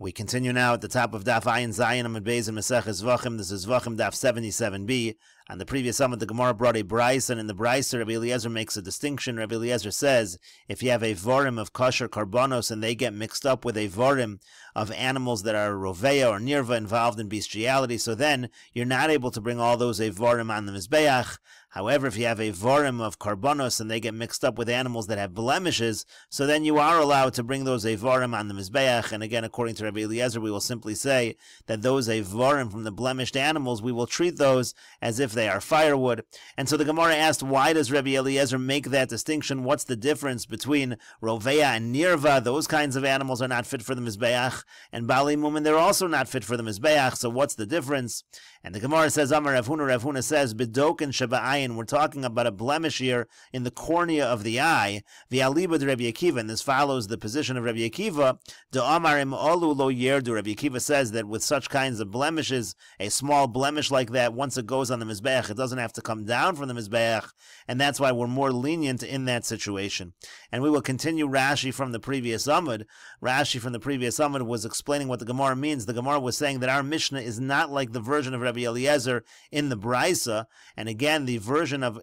We continue now at the top of Daf Ayin Zayin Amud Beis in Maseches Zvachim. This is Zvachim Daf 77b. On the previous summit, the Gemara brought a Bryce, and in the Bryce, Rabbi Eliezer makes a distinction. Rabbi Eliezer says, if you have a vorim of kosher karbonos and they get mixed up with a vorim of animals that are roveya or nirva involved in bestiality, so then you're not able to bring all those vorim on the Mizbeach. However, if you have a vorim of karbonos and they get mixed up with animals that have blemishes, so then you are allowed to bring those vorim on the Mizbeach. And again, according to Rabbi Eliezer, we will simply say that those vorim from the blemished animals, we will treat those as if they are firewood. And so the Gemara asked, why does Rabbi Eliezer make that distinction? What's the difference between roveya and nirva? Those kinds of animals are not fit for the Mizbeach, and bali mumin, they're also not fit for the Mizbeach. So what's the difference? And the Gemara says, Amar Rav Huna says, B'doken Shaba'ayin, we're talking about a blemish here in the cornea of the eye, V'aliba de Rabbi Akiva, and this follows the position of Rabbi Akiva, De Amarim Olu Lo Yerdu. Rabbi Akiva says that with such kinds of blemishes, a small blemish like that, once it goes on the Mizbeach, it doesn't have to come down from the Mizbeach, and that's why we're more lenient in that situation. And we will continue Rashi from the previous Amud. Rashi from the previous Amud was explaining what the Gemara means. The Gemara was saying that our Mishnah is not like the version of Rabbi Eliezer in the Brisa, and again, the version of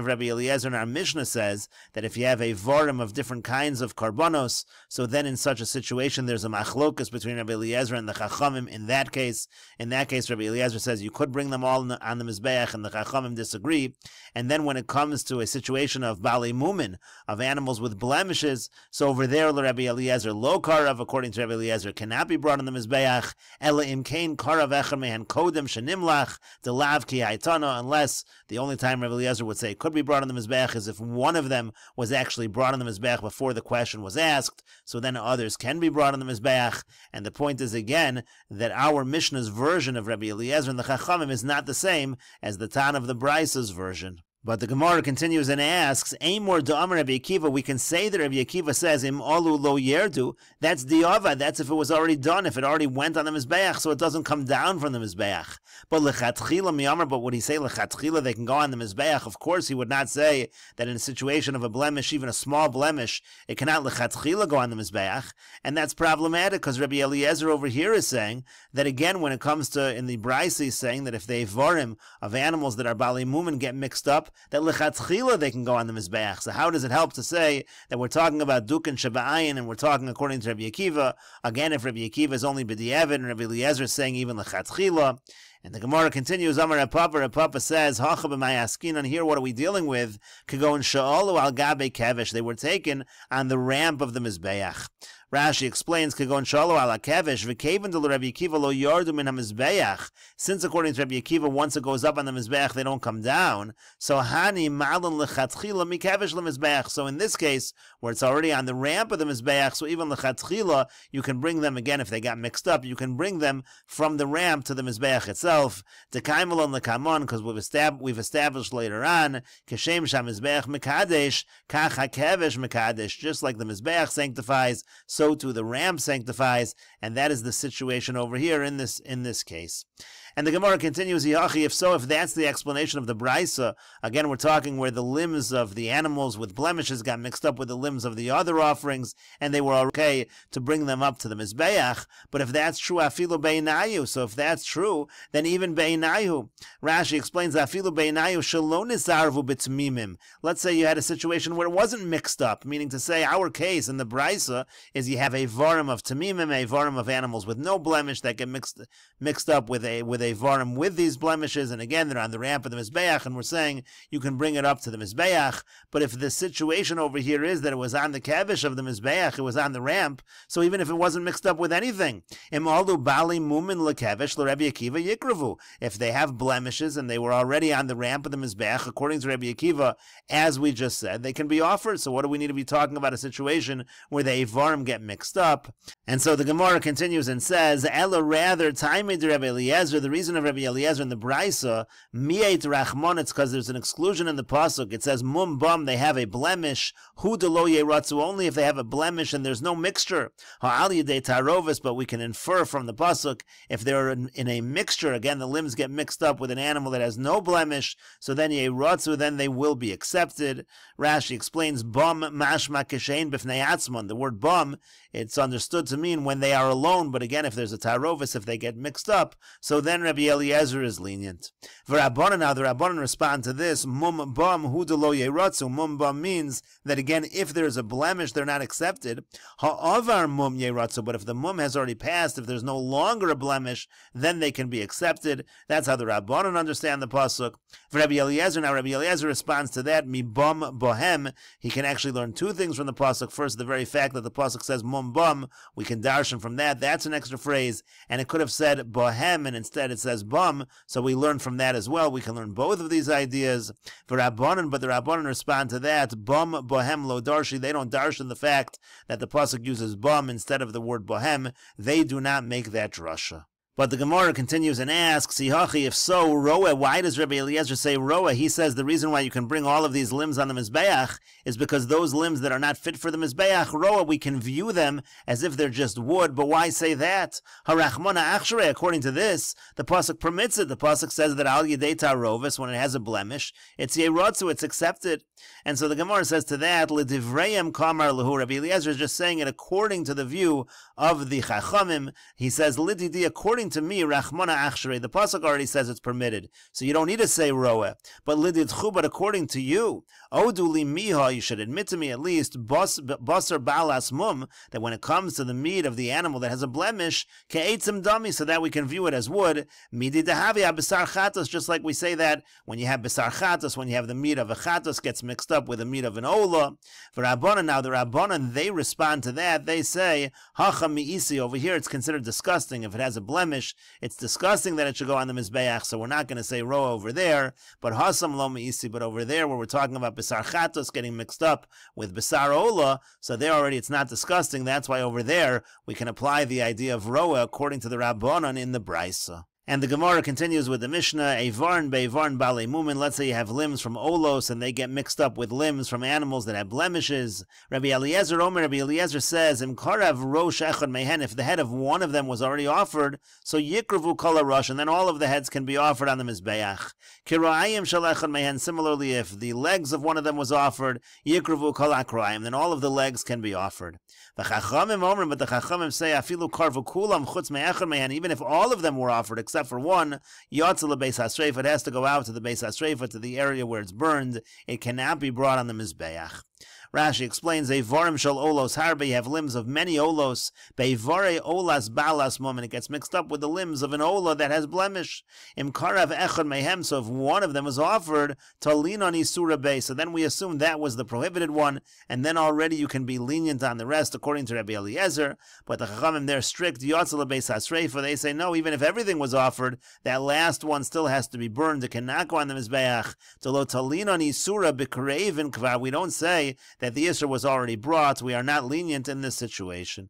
Rabbi Eliezer in our Mishnah says that if you have a vorim of different kinds of karbonos, so then in such a situation there's a machlokas between Rabbi Eliezer and the Chachamim. In that case, Rabbi Eliezer says you could bring them all on the Mizbeach, and the Chachamim disagree. And then when it comes to a situation of bali mumin, of animals with blemishes, so over there Rabbi Eliezer lo karav, according to Rabbi Eliezer, cannot be brought on the Mizbeach, ela imkain karav echer mehan kodem shenimlach delav ki haitana, unless the only time Rabbi Eliezer would say it could be brought on the Mizbeach is if one of them was actually brought on the Mizbeach before the question was asked, so then others can be brought on the Mizbeach. And the point is again that our Mishnah's version of Rabbi Eliezer and the Chachamim is not the same as the Tan of the Brisa's version. But the Gemara continues and asks, Amor Da'amar Rabbi Akiva, we can say that Rabbi Akiva says, Im Olu Lo Yerdu, that's Diava, that's if it was already done, if it already went on the Mizbeach, so it doesn't come down from the Mizbeach. But Lechatchila Miyamar, but would he say Lechatchila, they can go on the Mizbeach? Of course, he would not say that in a situation of a blemish, even a small blemish, it cannot Lechatchila go on the Mizbeach, and that's problematic, because Rabbi Eliezer over here is saying that again, when it comes to, in the Brisa, he's saying that if they vorim of animals that are Bali Mumin get mixed up, that lechatchila they can go on the Mizbeach. So how does it help to say that we're talking about Dukan Shaba'ayin and we're talking according to Rabbi Akiva? Again, if Rabbi Akiva is only B'diavad and Rabbi Eliezer is saying even lechatchila. And the Gemara continues, Amar Rav Papa says, Hacha b'mayaskinan, here what are we dealing with? Kagon sha'olu al gabe kevesh, they were taken on the ramp of the Mizbeach. Rashi explains, Kagon sha'olu al kevesh, v'keven de Rabbi Akiva lo yardu min ha-Mizbeach, since according to Rabbi Akiva, once it goes up on the Mizbeach, they don't come down, so hani malin lechatchila mi kevesh le-Mizbeach, so in this case, where it's already on the ramp of the Mizbeach, so even lechatchila, you can bring them, again, if they got mixed up, you can bring them from the ramp to the Mizbeach itself. The kaimalon lekamon, because we've established later on, kashem shamizbeach mekadesh, kach hakevesh mekadesh, just like the Mizbeach sanctifies, so too the ram sanctifies, and that is the situation over here in this case. And the Gemara continues, if so, if that's the explanation of the Brisa, again we're talking where the limbs of the animals with blemishes got mixed up with the limbs of the other offerings, and they were okay to bring them up to the Mizbeach. But if that's true, afilu beinayu, so if that's true, then even beinayu. Rashi explains, afilu beinayu shalon nisarvu b'tmimim. Let's say you had a situation where it wasn't mixed up, meaning to say our case in the Brisa is you have a vorim of tamimim, a vorim of animals with no blemish that get mixed up with a vorim with these blemishes, and again, they're on the ramp of the Mizbeach, and we're saying you can bring it up to the Mizbeach. But if the situation over here is that it was on the kevish of the Mizbeach, it was on the ramp, so even if it wasn't mixed up with anything, im alu bali mumin lekevish l'Rebbe Akiva yikravu. If they have blemishes and they were already on the ramp of the Mizbeach, according to Rabbi Akiva, as we just said, they can be offered. So what do we need to be talking about? A situation where the vorim get mixed up. And so the Gemara continues and says, Ella rather, Taimid Rabbi Eliezer, the the reason of Rabbi Eliezer in the Braisa, mi'et rachmon, it's because there's an exclusion in the pasuk. It says mum bum, they have a blemish. Hu de lo yeratzu, only if they have a blemish and there's no mixture. Ha'al yedei tarovis, but we can infer from the pasuk if they're in a mixture. Again, the limbs get mixed up with an animal that has no blemish. So then yeratzu, then they will be accepted. Rashi explains bum mashma kishein b'fnei atzmon. The word bum, it's understood to mean when they are alone. But again, if there's a tarovis, if they get mixed up, so then Rabbi Eliezer is lenient. V'Rabbanan, now the Rabbanan respond to this. Mum bum hu de lo yeratzu. Mum bum means that again, if there's a blemish, they're not accepted. Ha'avar mum yeratzu. But if the mum has already passed, if there's no longer a blemish, then they can be accepted. That's how the Rabbanan understand the pasuk. For Rabbi Eliezer, now Rabbi Eliezer responds to that. Mi bum bohem. He can actually learn two things from the pasuk. First, the very fact that the pasuk says mum bum, we can darshan from that. That's an extra phrase, and it could have said bohem, and instead it says bum. So we learn from that as well. We can learn both of these ideas for Rabbanan, but the Rabbanan respond to that. Bum bohem lo darshi. They don't darshan the fact that the pasuk uses bum instead of the word bohem. They do not make that drasha. But the Gemara continues and asks, Sihachi, if so, Roa, why does Rabbi Eliezer say Roa? He says the reason why you can bring all of these limbs on the Mizbeach is because those limbs that are not fit for the Mizbeach, Roa, we can view them as if they're just wood. But why say that? Harachmana Achshere, according to this, the Pasuk permits it. The Pasuk says that Al Yedei Tarovis, when it has a blemish, it's Yerotzu, it's accepted. And so the Gemara says to that, L'divrayim kamar lahu. Rabbi Eliezer is just saying it according to the view of the Chachamim. He says, Lididi, according to me, Rachmana Achshere, the Pasuk already says it's permitted. So you don't need to say Roa. But Lididchu, but according to you, Oduli miha, you should admit to me at least, Basar balas mum, that when it comes to the meat of the animal that has a blemish, Ke'etzim dami, so that we can view it as wood, Midi dahavi abisar chatos, just like we say that when you have bisar chatos, when you have the meat of a chatos gets mixed up with the meat of an ola. For Rabbanan, now the Rabbanan, they respond to that. They say, Hacham mi'isi, over here it's considered disgusting. If it has a blemish, it's disgusting that it should go on the Mizbeach, so we're not going to say Roa over there. But Hasam lo mi'isi, but over there where we're talking about Bisar Chatos getting mixed up with Bisar Ola, so there already it's not disgusting. That's why over there we can apply the idea of Roa according to the Rabbanan in the Braisa. And the Gemara continues with the Mishnah, Eivarn be'Eivarn balei mumin. Let's say you have limbs from olos and they get mixed up with limbs from animals that have blemishes. Rabbi Eliezer says, Im karav rosh echad mehen, if the head of one of them was already offered, so yikravu kol rosh, and then all of the heads can be offered on the Mizbeach. Kira'ayim shel echad mehen, similarly, if the legs of one of them was offered, yikravu kol akra'ayim, then all of the legs can be offered. The Chachamim omer, but the Chachamim say, afilu karvu kulam chutz me'echad mehen, even if all of them were offered, except for one, Yotzel Beis HaShreifah, it has to go out to the Beis HaShreifah, to the area where it's burned. It cannot be brought on the Mizbeach. Rashi explains, Eivarim shel olos harbe, you have limbs of many olos, Beivare olas balas mum, and it gets mixed up with the limbs of an ola that has blemish. Im karav echad mehem, so if one of them was offered, talin on isura be, so then we assume that was the prohibited one, and then already you can be lenient on the rest, according to Rabbi Eliezer. But the Chachamim, they're strict, Yotzel Beis HaShreifah, they say, no, even if everything was offered, that last one still has to be burned, it cannot go on the Mizbeach. Tolo talin on isura b'kareivin kvar, we don't say that the Yisra was already brought. We are not lenient in this situation.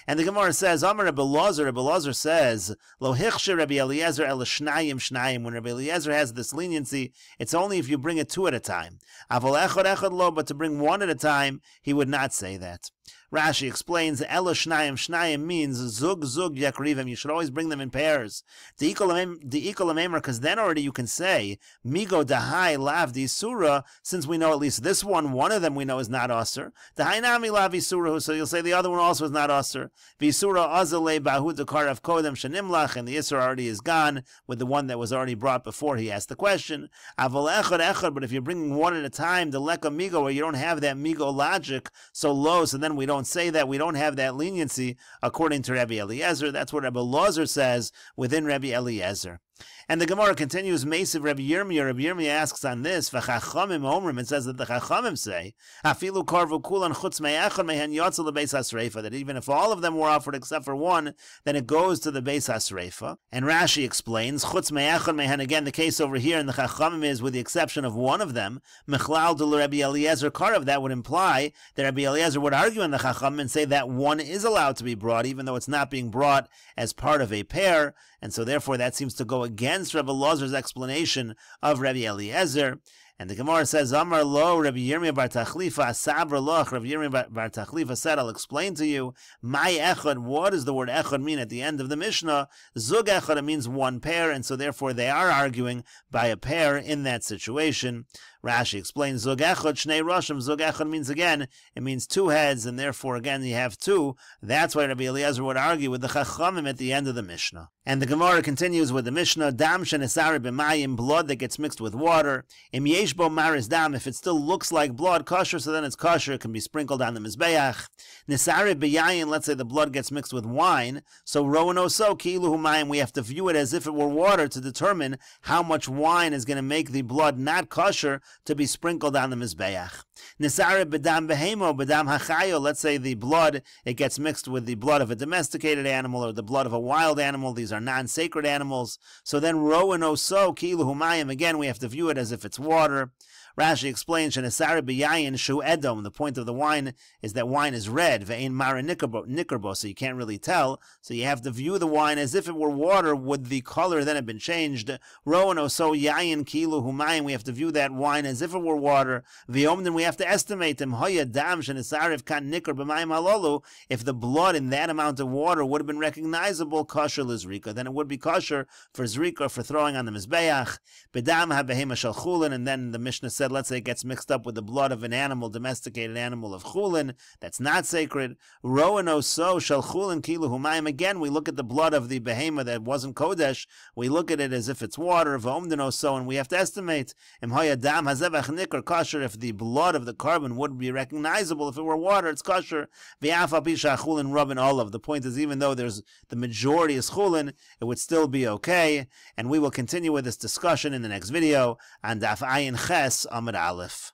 And the Gemara says, Amar Rebbe Elazar says, Lo hichshe Rabbi Eliezer el shnayim. When Rabbi Eliezer has this leniency, it's only if you bring it two at a time. Aval echad lo, but to bring one at a time, he would not say that. Rashi explains, Ela shnayim means zug yakrivim. You should always bring them in pairs. The ikol because then already you can say migo dahai lav di surah. Since we know at least this one of them we know is not aser. Dahai nami lav surah. So you'll say the other one also is not aser. Visura azale bahu dekarav kodem shenimlach, and the isra already is gone with the one that was already brought before he asked the question. Aval echad. But if you're bringing one at a time, the leka migo, where you don't have that migo logic so low, so then we don't say that, we don't have that leniency according to Rabbi Eliezer. That's what Rabbi Elazar says within Rabbi Eliezer. And the Gemara continues, Mesiv Rabbi Yirmiyah. Rabbi Yirmiyah asks on this, V'chachamim omrim, it says that the Chachamim say, Afilu karvu kulan chutz me'echad mehen yotzel lebeis hasreifa, that even if all of them were offered except for one, then it goes to the beis hasreifa. And Rashi explains, chutz me'echad mehen, again, the case over here in the Chachamim is with the exception of one of them, Mechlal de Rabbi Eliezer Karav, that would imply that Rabbi Eliezer would argue in the Chachamim and say that one is allowed to be brought, even though it's not being brought as part of a pair, and so therefore that seems to go against Rabbi Elazar's explanation of Rabbi Eliezer. And the Gemara says, Amar lo, Rabbi Yirmiyah bar Tachlifa, Sabra loch, Rabbi Yirmiyah bar Tachlifa said, I'll explain to you, my echad, what does the word echad mean at the end of the Mishnah? Zug echad, it means one pair, and so therefore they are arguing by a pair in that situation. Rashi explains, Zug echad, shnei roshim, Zug echad means again, it means two heads, and therefore again you have two. That's why Rabbi Eliezer would argue with the Chachamim at the end of the Mishnah. And the Gemara continues with the Mishnah, Dam shenesari b'mayim, blood that gets mixed with water. Im yesh bo maris dam, if it still looks like blood, kosher, so then it's kosher, it can be sprinkled on the mizbeach. Nesari b'yayin, let's say the blood gets mixed with wine, so rowan oso ki'ilu humayim, we have to view it as if it were water to determine how much wine is going to make the blood not kosher to be sprinkled on the mizbeach. Nesari b'dam behemo, b'dam hachayo, let's say the blood, it gets mixed with the blood of a domesticated animal or the blood of a wild animal. These are non-sacred animals. So then rowan oso ki'ilu humayim, again we have to view it as if it's water. Rashi explains, Shenesari b'yayin shu edom, the point of the wine is that wine is red, ve'ein mara nikerbo, so you can't really tell, so you have to view the wine as if it were water. Would the color then have been changed? Rowan oso yayin kilu humayim, we have to view that wine as if it were water. Ve'omden, we have to estimate him, hoya dam shenesari kan niker b'mayim halolu, if the blood in that amount of water would have been recognizable, kosher l'zrika, then it would be kosher for zrika, for throwing on the mizbeach. B'dam ha-behema shel chulin, and then the Mishnah said, let's say it gets mixed up with the blood of an animal, domesticated animal of chulin, that's not sacred. Rowan oso shel chulin kilu humayim, again we look at the blood of the behema that wasn't kodesh, we look at it as if it's water, v'omden oso, and we have to estimate, im hoya dam hazevach nikar, kosher, if the blood of the carbon would be recognizable, if it were water, it's kosher. V'afa pisha chulin rabin olav, the point is even though there's the majority is chulin, it would still be okay, and we will continue with this discussion in the next video on Daf Ayin Ches Amud Aleph.